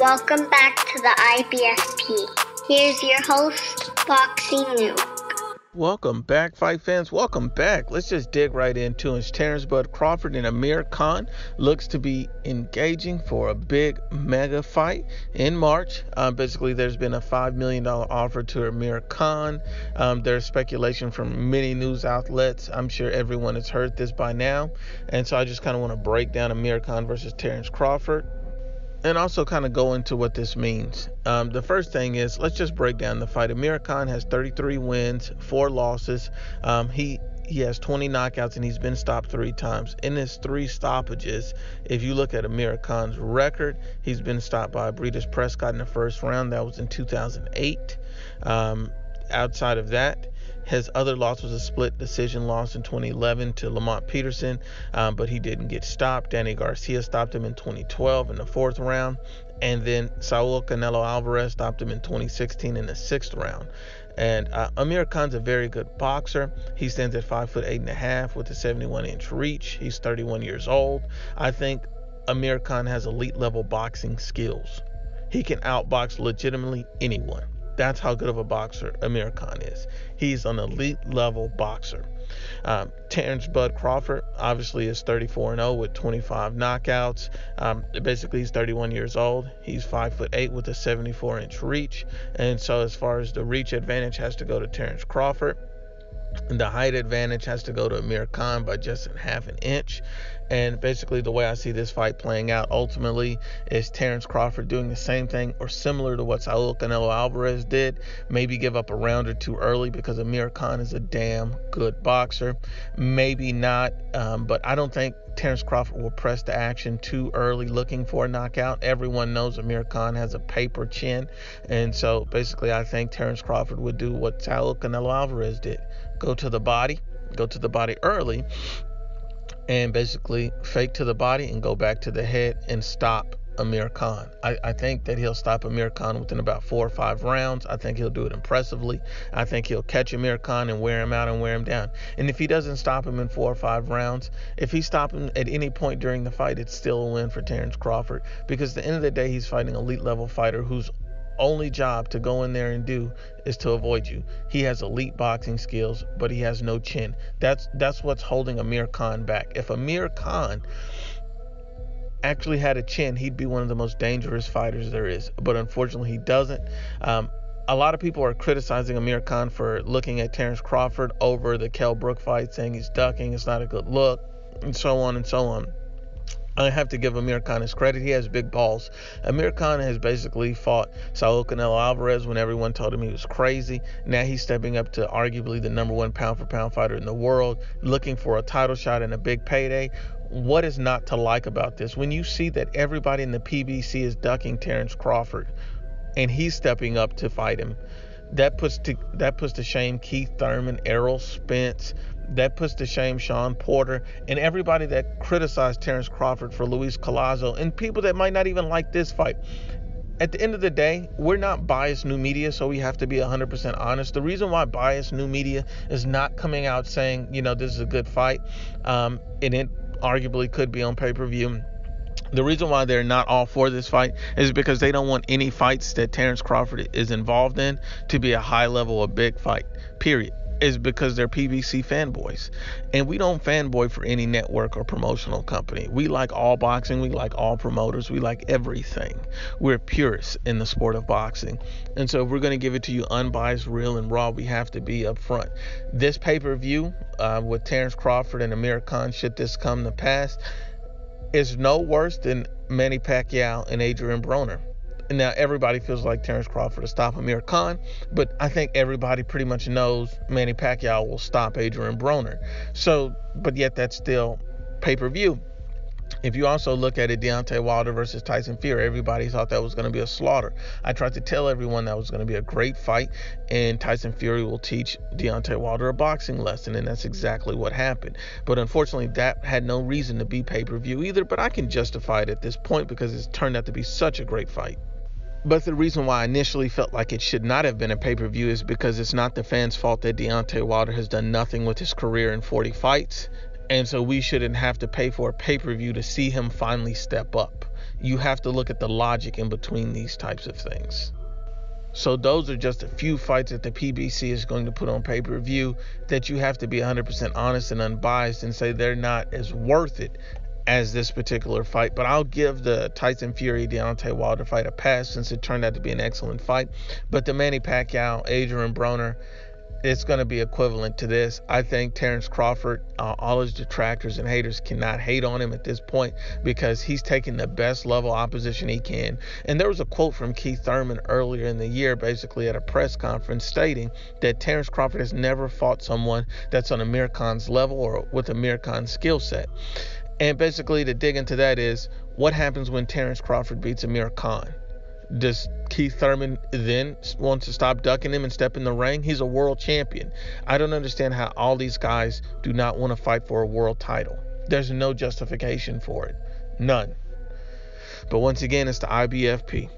Welcome back to the IBFP. Here's your host, Boxing Nuke. Welcome back, fight fans. Welcome back. Let's just dig right into it. Terence Crawford and Amir Khan looks to be engaging for a big mega fight in March. Basically, there's been a $5 million offer to Amir Khan. There's speculation from many news outlets. I'm sure everyone has heard this by now. And so I just kind of want to break down Amir Khan versus Terence Crawford, and also kind of go into what this means. The first thing is, let's just break down the fight. Amir Khan has 33 wins, 4 losses. He has 20 knockouts, and he's been stopped 3 times. In his 3 stoppages, if you look at Amir Khan's record, he's been stopped by Breeders' Prescott in the first round. That was in 2008. Outside of that, his other loss was a split decision loss in 2011 to Lamont Peterson, but he didn't get stopped. Danny Garcia stopped him in 2012 in the 4th round, and then Saul Canelo Alvarez stopped him in 2016 in the 6th round. And Amir Khan's a very good boxer. He stands at 5'8.5" with a 71-inch reach. He's 31 years old. I think Amir Khan has elite level boxing skills. He can outbox legitimately anyone. That's how good of a boxer Amir Khan is. He's an elite level boxer. Terence Crawford obviously is 34-0 with 25 knockouts. Basically, he's 31 years old. He's 5'8" with a 74-inch reach. And so as far as the reach advantage has to go to Terence Crawford, and the height advantage has to go to Amir Khan by just half an inch. And basically the way I see this fight playing out ultimately is Terence Crawford doing the same thing or similar to what Saul Canelo Alvarez did. Maybe give up a round or 2 early because Amir Khan is a damn good boxer. Maybe not, but I don't think Terence Crawford will press the action too early looking for a knockout. Everyone knows Amir Khan has a paper chin. And so basically I think Terence Crawford would do what Saul Canelo Alvarez did. Go to the body early, and basically fake to the body and go back to the head and stop Amir Khan. I think that he'll stop Amir Khan within about 4 or 5 rounds. I think he'll do it impressively. I think he'll catch Amir Khan and wear him out and wear him down. And if he doesn't stop him in 4 or 5 rounds, if he stops him at any point during the fight, it's still a win for Terence Crawford, because at the end of the day, he's fighting an elite level fighter whose only job to go in there and do is to avoid you. He has elite boxing skills, but he has no chin. That's what's holding Amir Khan back. If Amir Khan actually had a chin, he'd be one of the most dangerous fighters there is. But unfortunately, he doesn't. A lot of people are criticizing Amir Khan for looking at Terence Crawford over the Kell Brook fight, saying he's ducking, it's not a good look, and so on and so on. I have to give Amir Khan his credit. He has big balls. Amir Khan has basically fought Saul Canelo Alvarez when everyone told him he was crazy. Now he's stepping up to arguably the number 1 pound-for-pound fighter in the world, looking for a title shot and a big payday. What is not to like about this? When you see that everybody in the PBC is ducking Terence Crawford, and he's stepping up to fight him, that puts to shame Keith Thurman, Errol Spence. That puts to shame Sean Porter and everybody that criticized Terence Crawford for Luis Collazo, and people that might not even like this fight. At the end of the day, we're not biased new media, so we have to be 100% honest. The reason why biased new media is not coming out saying, this is a good fight, and it arguably could be on pay-per-view. The reason why they're not all for this fight is because they don't want any fights that Terence Crawford is involved in to be a high level of big fight, period. Is because they're PBC fanboys. And we don't fanboy for any network or promotional company. We like all boxing. We like all promoters. We like everything. We're purists in the sport of boxing. And so if we're going to give it to you unbiased, real, and raw, we have to be upfront. This pay-per-view with Terence Crawford and Amir Khan, should this come to pass, is no worse than Manny Pacquiao and Adrian Broner. Now, everybody feels like Terence Crawford will stop Amir Khan, but I think everybody pretty much knows Manny Pacquiao will stop Adrian Broner. So, but yet that's still pay-per-view. If you also look at it, Deontay Wilder versus Tyson Fury, everybody thought that was going to be a slaughter. I tried to tell everyone that was going to be a great fight, and Tyson Fury will teach Deontay Wilder a boxing lesson, and that's exactly what happened. But unfortunately, that had no reason to be pay-per-view either, but I can justify it at this point because it's turned out to be such a great fight. But the reason why I initially felt like it should not have been a pay-per-view is because it's not the fans' fault that Deontay Wilder has done nothing with his career in 40 fights. And so we shouldn't have to pay for a pay-per-view to see him finally step up. You have to look at the logic in between these types of things. So those are just a few fights that the PBC is going to put on pay-per-view that you have to be 100% honest and unbiased and say they're not as worth it as this particular fight. But I'll give the Tyson Fury Deontay Wilder fight a pass since it turned out to be an excellent fight. But the Manny Pacquiao Adrian Broner, it's going to be equivalent to this. I think Terence Crawford, all his detractors and haters cannot hate on him at this point because he's taking the best level opposition he can. And there was a quote from Keith Thurman earlier in the year, basically at a press conference, stating that Terence Crawford has never fought someone that's on Amir Khan's level or with Amir Khan's skill set. And basically to dig into that is, what happens when Terence Crawford beats Amir Khan? Does Keith Thurman then want to stop ducking him and step in the ring? He's a world champion. I don't understand how all these guys do not want to fight for a world title. There's no justification for it. None. But once again, it's the IBFP.